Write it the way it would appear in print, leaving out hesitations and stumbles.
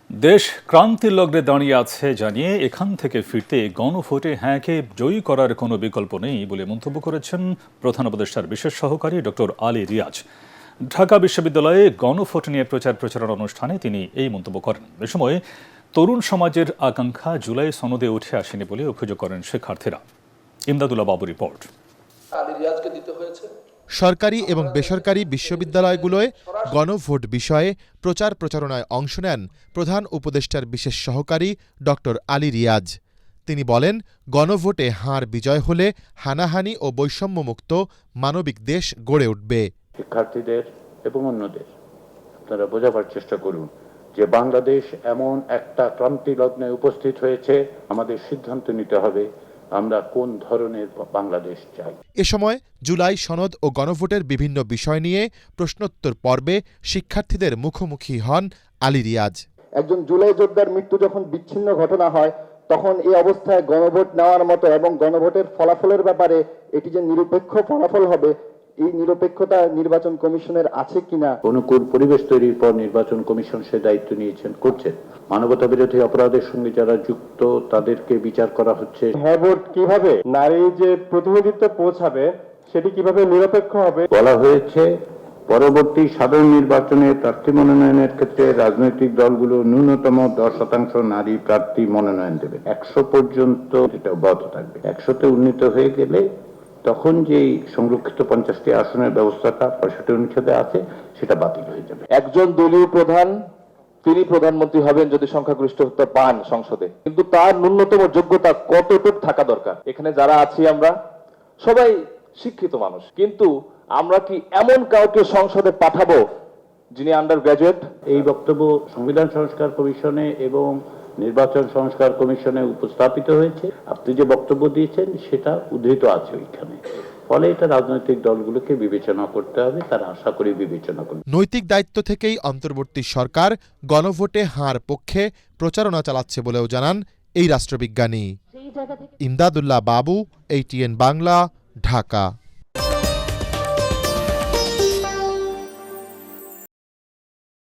দেশ ক্রান্তির লগ্নে দাঁড়িয়ে আছে জানিয়ে এখান থেকে ফিরতে গণভোটে হ্যাঁকে জয়ী করার কোনো বিকল্প নেই বলে মন্তব্য করেছেন প্রধান উপদেষ্টার বিশেষ সহকারী ডক্টর আলী রিয়াজ। ঢাকা বিশ্ববিদ্যালয়ে গণভোট নিয়ে প্রচারণা অনুষ্ঠানে তিনি এই মন্তব্য করেন। এ সময় তরুণ সমাজের আকাঙ্ক্ষা জুলাই সনদে উঠে আসেনি বলে অভিযোগ করেন শিক্ষার্থীরা। ইমদাদুল্লাহ বাবু রিপোর্ট। সরকারি এবং বেসরকারি বিশ্ববিদ্যালয়গুলোয় গণভোট বিষয়ে প্রচারণায় অংশ নেন প্রধান উপদেষ্টার বিশেষ সহকারী ডক্টর আলী রিয়াজ। তিনি বলেন, গণভোটে হার বিজয় হলে হানাহানি ও বৈষম্যমুক্ত মানবিক দেশ গড়ে উঠবে। শিক্ষার্থীদের এবং অন্যদের আপনারা বোঝাবার চেষ্টা করুন যে বাংলাদেশ এমন একটা ক্রান্তি লগ্নে উপস্থিত হয়েছে, আমাদের সিদ্ধান্ত নিতে হবে আমরা কোন ধরনের বাংলাদেশ চাই। এ সময় জুলাই সনদ ও গণভোটের বিভিন্ন বিষয় নিয়ে প্রশ্নোত্তর পর্বে শিক্ষার্থীদের মুখোমুখি হন আলী রিয়াজ। একজন জুলাই যোদ্ধার মৃত্যু যখন বিচ্ছিন্ন ঘটনা হয়, তখন এই অবস্থায় গণভোট নেওয়ার মতো এবং গণভোটের ফলাফলের ব্যাপারে এটি যে নিরপেক্ষ ফলাফল হবে, এই নিরপেক্ষতা নির্বাচন কমিশনের আছে কিনা। অনুকূল পরিবেশ তৈরির পর নির্বাচন কমিশন সে দায়িত্ব নিয়েছেন, করছেন। মানবতা বিরোধী অপরাধের সঙ্গে যারা যুক্ত তাদেরকে বিচার করা হচ্ছে। হ্যাঁ, ভোট কিভাবে নারী যে প্রতিনিধিত্ব পৌঁছাবে সেটি কিভাবে নিরপেক্ষ হবে। বলা হয়েছে পরবর্তী সাধারণ নির্বাচনে প্রার্থী মনোনয়নের ক্ষেত্রে রাজনৈতিক দলগুলো ন্যূনতম 10% নারী প্রার্থী মনোনয়ন দেবে। 100 পর্যন্ত এটা অব্যাহত থাকবে। 100-তে উন্নীত হয়ে গেলে তখন যেই সংরক্ষিত 50টি আসনের ব্যবস্থাটা 65 অনুচ্ছেদে আছে সেটা বাতিল হয়ে যাবে। একজন দলীয় প্রধান তিনি প্রধানমন্ত্রী হবেন যদি সংখ্যাগরিষ্ঠতা পান সংসদে, কিন্তু তার ন্যূনতম যোগ্যতা কতটুক থাকা দরকার। এখানে যারা আছি আমরা সবাই শিক্ষিত মানুষ, কিন্তু আমরা কি এমন কাউকে সংসদে পাঠাবো যিনি আন্ডার গ্রাজুয়েট? এই বক্তব্য সংবিধান সংস্কার কমিশনে এবং নির্বাচন সংস্কার কমিশনে উপস্থাপিত হয়েছে। আপনি যে বক্তব্য দিয়েছেন সেটা উদ্ধৃত আছে ওইখানে। ফলে এটা রাজনৈতিক দলগুলোকে বিবেচনা করতে হবে, তারা আশা করি বিবেচনা করবে। নৈতিক দায়িত্ব থেকেই অন্তর্বর্তী সরকার গণভোটে হার পক্ষে প্রচারণা চালাচ্ছে বলেও জানান এই রাষ্ট্রবিজ্ঞানী। ইমদাদুল্লাহ বাবু, ATN বাংলা, ঢাকা।